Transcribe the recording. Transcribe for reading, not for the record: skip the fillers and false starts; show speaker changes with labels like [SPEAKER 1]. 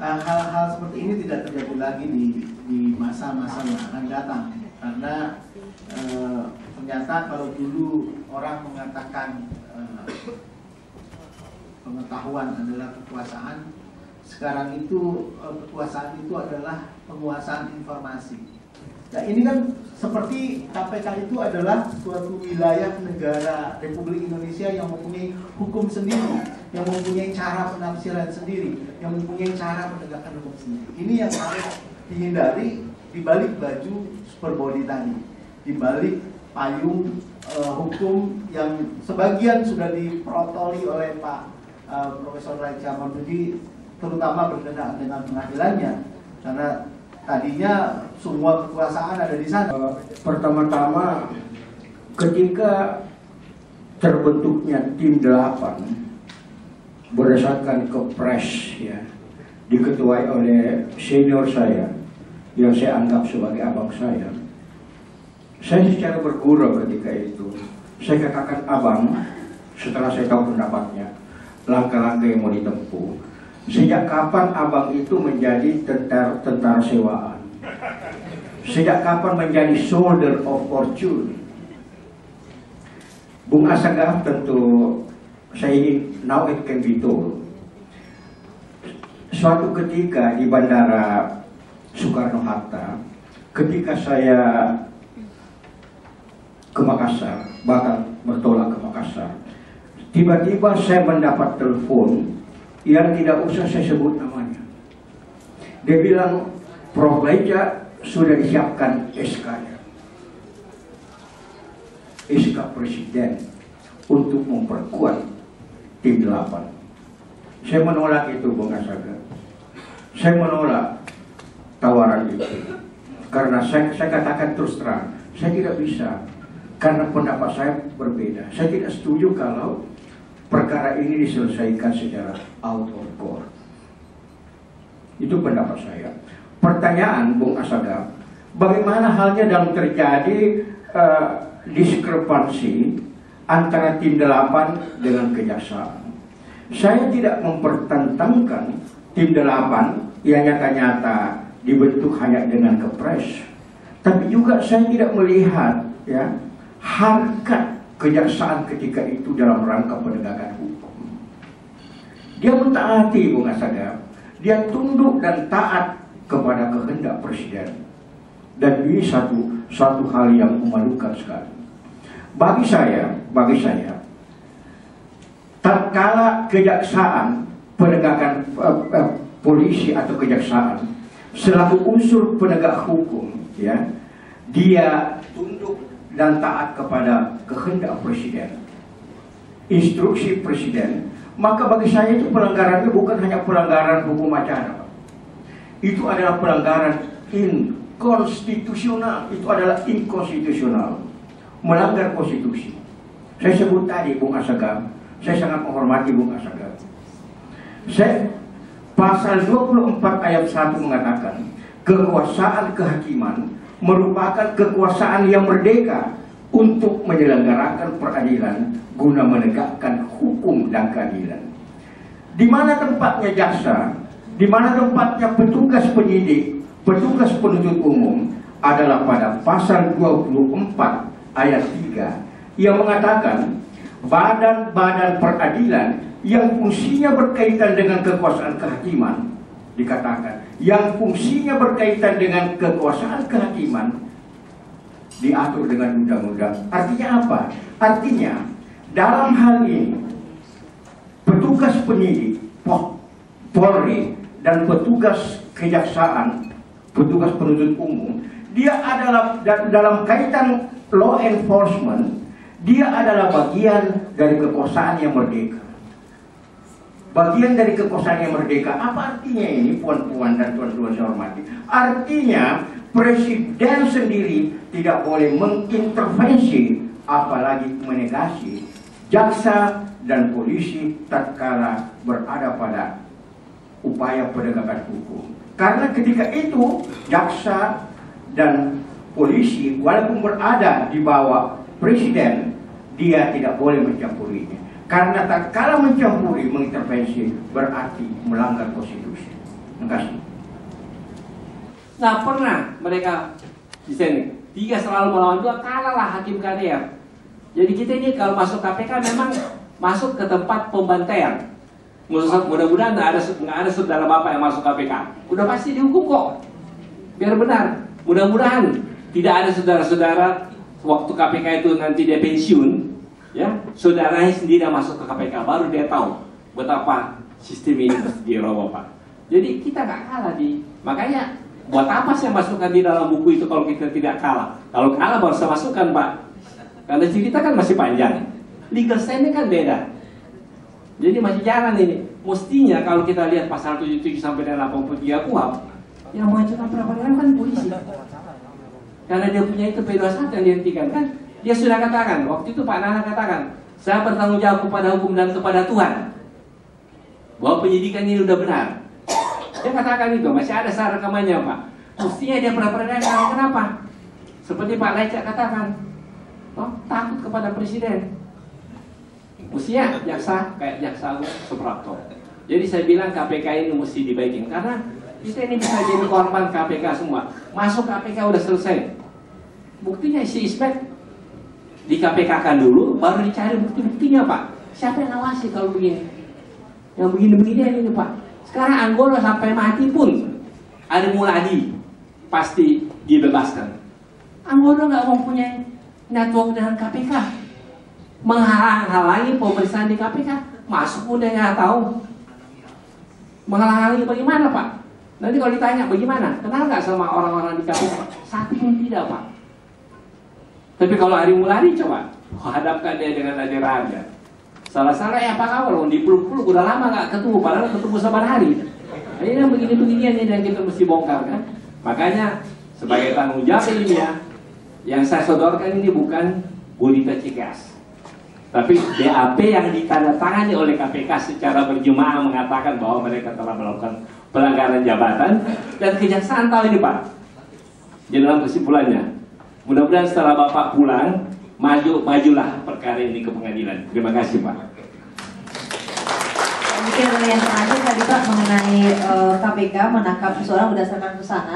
[SPEAKER 1] hal-hal seperti ini tidak terjadi lagi di masa-masa yang akan datang, karena ternyata kalau dulu orang mengatakan pengetahuan adalah kekuasaan, sekarang itu kekuasaan itu adalah penguasaan informasi. Nah, ini kan seperti KPK itu adalah suatu wilayah negara Republik Indonesia yang mempunyai hukum sendiri, yang mempunyai cara penafsiran sendiri, yang mempunyai cara penegakan hukum sendiri. Ini yang harus dihindari di balik baju super body tadi, di balik payung hukum yang sebagian sudah diprotoli oleh Pak Profesor Raja Marsudi, terutama berkenaan dengan pengadilannya, karena tadinya semua kekuasaan ada di sana.
[SPEAKER 2] Pertama-tama ketika terbentuknya tim 8 berdasarkan kepres ya, diketuai oleh senior saya yang saya anggap sebagai abang saya secara bergurau ketika itu saya katakan, abang, setelah saya tahu pendapatnya, langkah-langkah yang mau ditempuh. Sejak kapan abang itu menjadi tentara sewaan? Sejak kapan menjadi soldier of fortune? Bung Asagaf tentu saya ingin, now it can be told. Suatu ketika di Bandara Soekarno-Hatta, ketika saya ke Makassar, bahkan bertolak ke Makassar, tiba-tiba saya mendapat telepon yang tidak usah saya sebut namanya. Dia bilang, Prof. Raja sudah disiapkan SK-nya, SK Presiden untuk memperkuat tim 8. Saya menolak itu, Bung Asaga. Saya menolak tawaran itu karena saya katakan terus terang, saya tidak bisa, karena pendapat saya berbeda. Saya tidak setuju kalau perkara ini diselesaikan secara out of court. Itu pendapat saya. Pertanyaan, Bung Asaga, bagaimana halnya dalam terjadi diskrepansi antara tim 8 dengan kejaksaan? Saya tidak mempertentangkan tim 8 yang nyata-nyata dibentuk hanya dengan kepres, tapi juga saya tidak melihat ya harkat kejaksaan ketika itu dalam rangka penegakan hukum. Dia mentaati, Bung Asaga, dia tunduk dan taat kepada kehendak presiden, dan ini satu hal yang memalukan sekali. Bagi saya, tatkala kejaksaan, penegakan polisi atau kejaksaan selaku unsur penegak hukum, ya, dia tunduk dan taat kepada kehendak presiden, instruksi presiden, maka bagi saya itu pelanggarannya bukan hanya pelanggaran hukum acara, itu adalah pelanggaran inkonstitusional, itu adalah inkonstitusional, melanggar konstitusi. Saya sebut tadi, Bung Asaga, saya sangat menghormati Bung Asaga. Pasal 24 ayat 1 mengatakan, kekuasaan kehakiman merupakan kekuasaan yang merdeka untuk menyelenggarakan peradilan guna menegakkan hukum dan keadilan. Di mana tempatnya jaksa, di mana tempatnya petugas penyidik, petugas penuntut umum adalah pada pasal 24 ayat 3 yang mengatakan badan-badan peradilan yang fungsinya berkaitan dengan kekuasaan kehakiman, dikatakan yang fungsinya berkaitan dengan kekuasaan kehakiman diatur dengan undang-undang. Artinya apa? Artinya dalam hal ini petugas penyidik, Polri, dan petugas kejaksaan, petugas penuntut umum, dia adalah dalam kaitan law enforcement, dia adalah bagian dari kekuasaan yang merdeka. Bagian dari kekuasaan yang merdeka. Apa artinya ini, puan-puan dan tuan-tuan saya hormati? Artinya presiden sendiri tidak boleh mengintervensi, apalagi menegasi jaksa dan polisi tatkala berada pada upaya penegakan hukum. Karena ketika itu jaksa dan polisi walaupun berada di bawah presiden, dia tidak boleh mencampurinya. Karena tatkala mencampuri, mengintervensi, berarti melanggar konstitusi. Terima kasih.
[SPEAKER 3] Nggak pernah mereka di sini 3 selalu melawan 2, kalah lah hakim KDR. Jadi kita ini kalau masuk KPK memang masuk ke tempat pembantaian. Mudah-mudahan nggak ada saudara bapak yang masuk KPK. Udah pasti dihukum kok. Biar benar. Mudah-mudahan tidak ada saudara-saudara waktu KPK itu nanti dia pensiun, ya saudaranya sendiri yang masuk ke KPK, baru dia tahu betapa sistem ini mesti diroboh, Pak. Jadi kita nggak kalah makanya buat apa sih masukkan di dalam buku itu kalau kita tidak kalah? Kalau kalah baru saya masukkan, Pak. Karena cerita kan masih panjang. Legal stand kan beda. Jadi masih jalan ini. Mestinya kalau kita lihat pasal 77 sampai dengan 83 KUHP, yang mengajukan pra-peradilan kan polisi. Karena dia punya itu P21 yang dihentikan kan. Dia sudah katakan, waktu itu Pak Nana katakan, saya bertanggung jawab kepada hukum dan kepada Tuhan bahwa penyidikan ini sudah benar. Dia katakan itu, masih ada syarat rekamannya, Pak. Mestinya dia pra-peradilan. Kenapa? Seperti Pak Lecak katakan, takut kepada presiden. Mestinya jaksa kayak jaksa Agung Suprapto. Jadi saya bilang KPK ini mesti dibaikin karena kita ini bisa jadi korban KPK semua. Masuk KPK udah selesai. Buktinya si Ismet di KPK kan dulu, baru dicari bukti-buktinya, Pak. Siapa yang ngawasi kalau begini? Yang begini-begini ini, Pak. Sekarang Anggoro sampai mati pun ada Muladi pasti dibebaskan. Anggoro nggak mempunyai network dengan KPK, menghalang-halangi pemeriksaan di KPK, masuk pun dia nggak tahu. Menghalang-halangi bagaimana, Pak? Nanti kalau ditanya bagaimana, kenal nggak sama orang-orang di KPK? Satu pun tidak, Pak. Tapi kalau Ari Muladi coba hadapkan dia dengan Ade Raja. Salah-salah ya Pak Kawal, di peluk-peluk udah lama nggak ketemu, padahal ketemu saban hari. Nah, ini yang begini-beginian ini yang kita mesti bongkar kan. Makanya sebagai tanggung jawab ini ya, yang saya sodorkan ini bukan Bodita Cikas, tapi BAP yang ditandatangani oleh KPK secara berjemaah mengatakan bahwa mereka telah melakukan pelanggaran jabatan, dan kejaksaan tahu ini, Pak. Di dalam kesimpulannya, mudah-mudahan setelah Bapak pulang, majulah perkara ini ke pengadilan. Terima kasih, Pak.
[SPEAKER 4] Mungkin yang terakhir tadi Pak mengenai KPK menangkap seseorang berdasarkan pesanan.